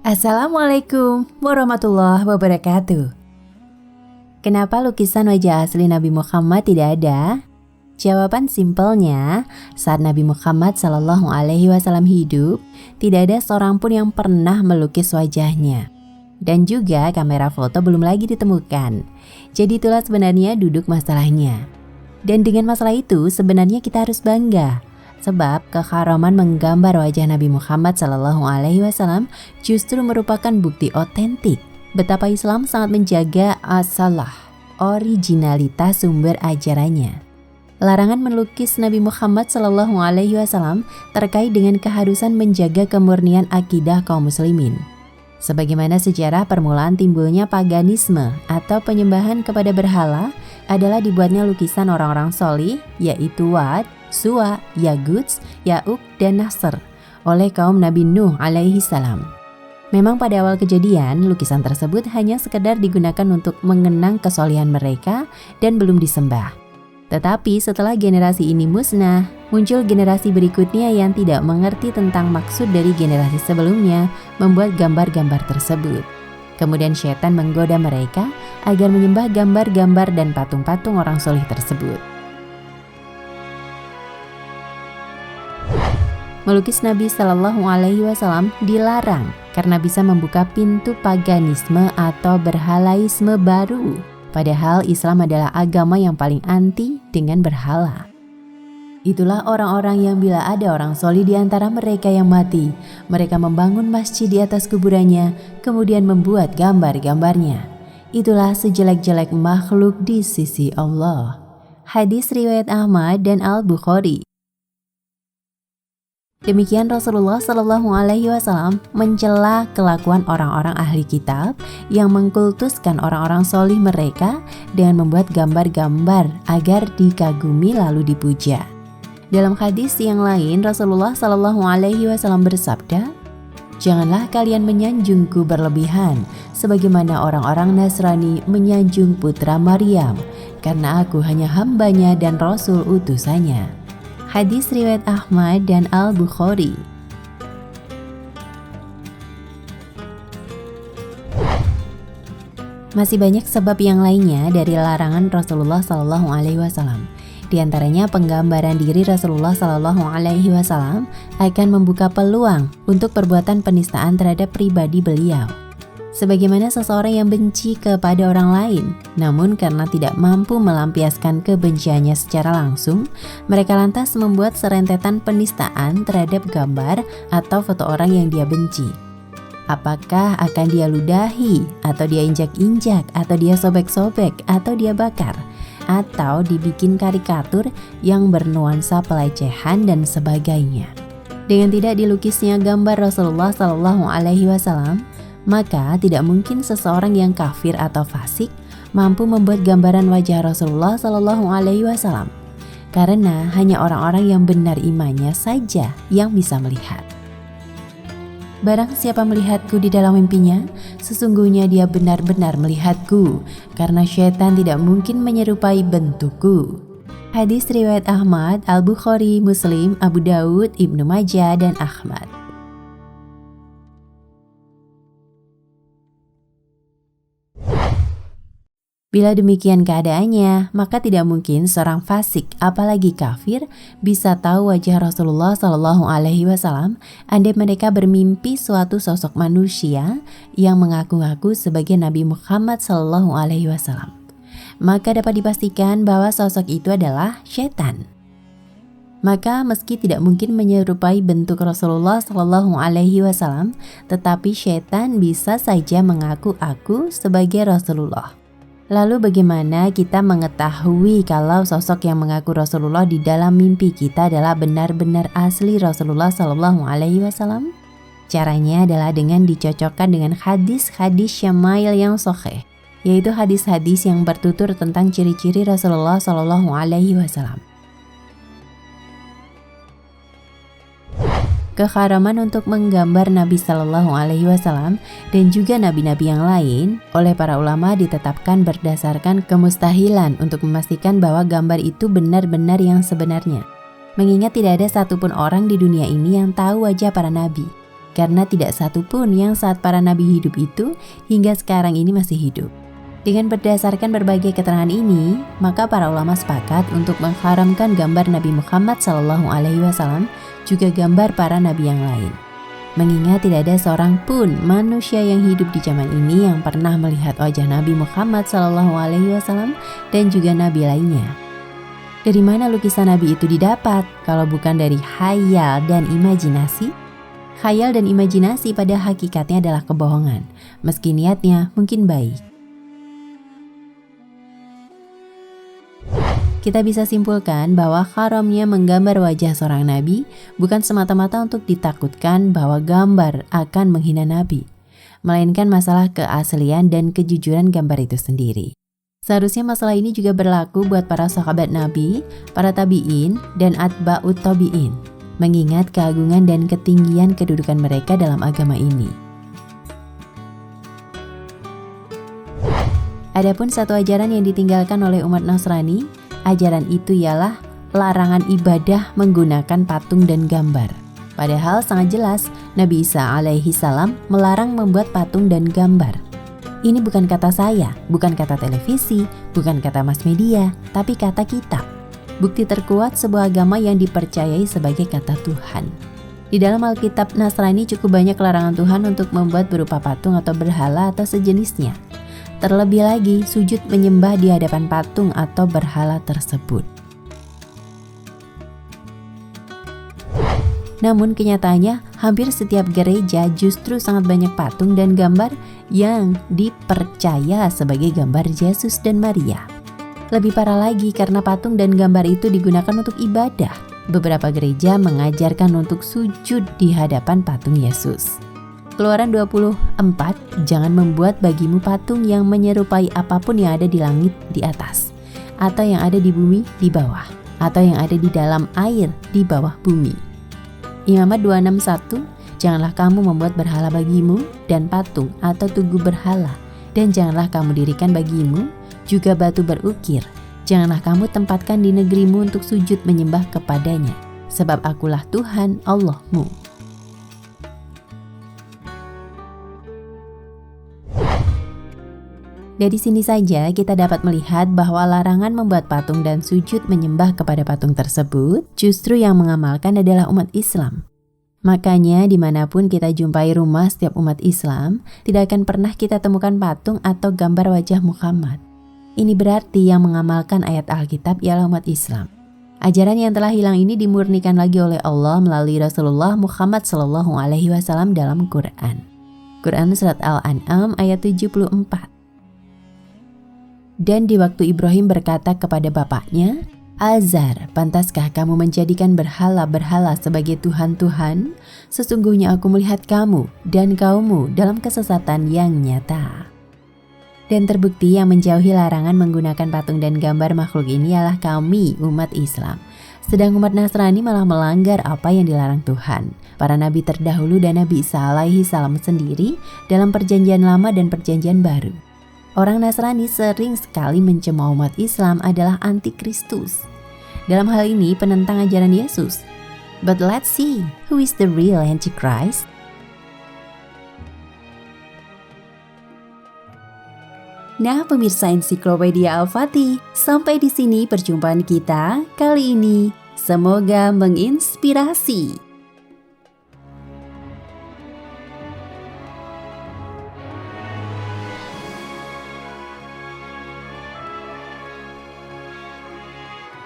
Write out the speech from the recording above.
Assalamualaikum warahmatullahi wabarakatuh. Kenapa lukisan wajah asli Nabi Muhammad tidak ada? Jawaban simpelnya, saat Nabi Muhammad SAW hidup, tidak ada seorang pun yang pernah melukis wajahnya. Dan juga kamera foto belum lagi ditemukan. Jadi itulah sebenarnya duduk masalahnya. Dan dengan masalah itu sebenarnya kita harus bangga. Sebab keharaman menggambar wajah Nabi Muhammad SAW justru merupakan bukti otentik betapa Islam sangat menjaga asalah, originalitas sumber ajarannya. Larangan melukis Nabi Muhammad SAW terkait dengan keharusan menjaga kemurnian akidah kaum muslimin. Sebagaimana sejarah permulaan timbulnya paganisme atau penyembahan kepada berhala adalah dibuatnya lukisan orang-orang solih, yaitu Wad, Suwa, Yaguts, Ya'uq, dan Nasr oleh kaum Nabi Nuh alaihi salam. Memang pada awal kejadian, lukisan tersebut hanya sekedar digunakan untuk mengenang kesolihan mereka dan belum disembah. Tetapi setelah generasi ini musnah, muncul generasi berikutnya yang tidak mengerti tentang maksud dari generasi sebelumnya membuat gambar-gambar tersebut. Kemudian syaitan menggoda mereka agar menyembah gambar-gambar dan patung-patung orang solih tersebut. Melukis Nabi SAW dilarang karena bisa membuka pintu paganisme atau berhalaisme baru. Padahal Islam adalah agama yang paling anti dengan berhala. Itulah orang-orang yang bila ada orang solih di antara mereka yang mati, mereka membangun masjid di atas kuburannya, kemudian membuat gambar-gambarnya. Itulah sejelek-jelek makhluk di sisi Allah. Hadis riwayat Ahmad dan Al-Bukhari. Demikian Rasulullah SAW mencela kelakuan orang-orang ahli kitab yang mengkultuskan orang-orang solih mereka dengan membuat gambar-gambar agar dikagumi lalu dipuja. Dalam hadis yang lain Rasulullah SAW bersabda, "Janganlah kalian menyanjungku berlebihan sebagaimana orang-orang Nasrani menyanjung putra Maryam, karena aku hanya hambanya dan Rasul utusannya." Hadis riwayat Ahmad dan Al-Bukhari. Masih banyak sebab yang lainnya dari larangan Rasulullah SAW. Di antaranya penggambaran diri Rasulullah SAW akan membuka peluang untuk perbuatan penistaan terhadap pribadi beliau. Sebagaimana seseorang yang benci kepada orang lain, namun karena tidak mampu melampiaskan kebenciannya secara langsung, mereka lantas membuat serentetan penistaan terhadap gambar atau foto orang yang dia benci. Apakah akan dia ludahi, atau dia injak-injak, atau dia sobek-sobek, atau dia bakar, atau dibikin karikatur yang bernuansa pelecehan dan sebagainya. Dengan tidak dilukisnya gambar Rasulullah SAW, maka tidak mungkin seseorang yang kafir atau fasik mampu membuat gambaran wajah Rasulullah SAW, karena hanya orang-orang yang benar imannya saja yang bisa melihat. Barang siapa melihatku di dalam mimpinya, sesungguhnya dia benar-benar melihatku, karena syaitan tidak mungkin menyerupai bentukku. Hadis riwayat Ahmad, Al-Bukhari, Muslim, Abu Daud, Ibnu Majah, dan Ahmad. Bila demikian keadaannya, maka tidak mungkin seorang fasik, apalagi kafir, bisa tahu wajah Rasulullah SAW andai mereka bermimpi suatu sosok manusia yang mengaku-ngaku sebagai Nabi Muhammad SAW. Maka dapat dipastikan bahwa sosok itu adalah syaitan. Maka meski tidak mungkin menyerupai bentuk Rasulullah SAW, tetapi syaitan bisa saja mengaku-aku sebagai Rasulullah. Lalu bagaimana kita mengetahui kalau sosok yang mengaku Rasulullah di dalam mimpi kita adalah benar-benar asli Rasulullah SAW? Caranya adalah dengan dicocokkan dengan hadis-hadis syamail yang sahih, yaitu hadis-hadis yang bertutur tentang ciri-ciri Rasulullah SAW. Keharaman untuk menggambar Nabi SAW dan juga nabi-nabi yang lain oleh para ulama ditetapkan berdasarkan kemustahilan untuk memastikan bahwa gambar itu benar-benar yang sebenarnya. Mengingat tidak ada satupun orang di dunia ini yang tahu wajah para nabi. karena tidak satu pun yang saat para nabi hidup itu hingga sekarang ini masih hidup. Dengan berdasarkan berbagai keterangan ini, maka para ulama sepakat untuk mengharamkan gambar Nabi Muhammad SAW juga gambar para nabi yang lain. Mengingat tidak ada seorang pun manusia yang hidup di zaman ini yang pernah melihat wajah Nabi Muhammad SAW dan juga nabi lainnya. Dari mana lukisan nabi itu didapat kalau bukan dari khayal dan imajinasi? Khayal dan imajinasi pada hakikatnya adalah kebohongan, meski niatnya mungkin baik. Kita bisa simpulkan bahwa haramnya menggambar wajah seorang nabi bukan semata-mata untuk ditakutkan bahwa gambar akan menghina nabi, melainkan masalah keaslian dan kejujuran gambar itu sendiri. Seharusnya masalah ini juga berlaku buat para sahabat nabi, para tabi'in, dan atba'ut tabi'in, mengingat keagungan dan ketinggian kedudukan mereka dalam agama ini. Adapun satu ajaran yang ditinggalkan oleh umat Nasrani, ajaran itu ialah larangan ibadah menggunakan patung dan gambar. Padahal sangat jelas Nabi Isa alaihi salam melarang membuat patung dan gambar. Ini bukan kata saya, bukan kata televisi, bukan kata mass media, tapi kata kitab. Bukti terkuat sebuah agama yang dipercayai sebagai kata Tuhan. Di dalam Alkitab Nasrani cukup banyak larangan Tuhan untuk membuat berupa patung atau berhala atau sejenisnya. Terlebih lagi, sujud menyembah di hadapan patung atau berhala tersebut. Namun kenyataannya, hampir setiap gereja justru sangat banyak patung dan gambar yang dipercaya sebagai gambar Yesus dan Maria. Lebih parah lagi karena patung dan gambar itu digunakan untuk ibadah. Beberapa gereja mengajarkan untuk sujud di hadapan patung Yesus. Keluaran 24, jangan membuat bagimu patung yang menyerupai apapun yang ada di langit di atas, atau yang ada di bumi di bawah, atau yang ada di dalam air di bawah bumi. Imamat 261, janganlah kamu membuat berhala bagimu dan patung atau tugu berhala, dan janganlah kamu dirikan bagimu juga batu berukir. Janganlah kamu tempatkan di negerimu untuk sujud menyembah kepadanya, sebab akulah Tuhan Allahmu. Dari sini saja kita dapat melihat bahwa larangan membuat patung dan sujud menyembah kepada patung tersebut justru yang mengamalkan adalah umat Islam. Makanya dimanapun kita jumpai rumah setiap umat Islam, tidak akan pernah kita temukan patung atau gambar wajah Muhammad. Ini berarti yang mengamalkan ayat Alkitab ialah umat Islam. Ajaran yang telah hilang ini dimurnikan lagi oleh Allah melalui Rasulullah Muhammad SAW dalam Quran. Quran Surat Al-An'am ayat 74. Dan di waktu Ibrahim berkata kepada bapaknya, Azar, pantaskah kamu menjadikan berhala-berhala sebagai Tuhan-Tuhan? Sesungguhnya aku melihat kamu dan kaummu dalam kesesatan yang nyata. Dan terbukti yang menjauhi larangan menggunakan patung dan gambar makhluk ini ialah kami, umat Islam. Sedang umat Nasrani malah melanggar apa yang dilarang Tuhan. Para nabi terdahulu dan Nabi Isa alaihi salam sendiri dalam perjanjian lama dan perjanjian baru. Orang Nasrani sering sekali mencemooh umat Islam adalah antikristus. Dalam hal ini penentang ajaran Yesus. But let's see, who is the real Antichrist? Nah, pemirsa Ensiklopedia Al-Fatih, sampai di sini perjumpaan kita kali ini. Semoga menginspirasi.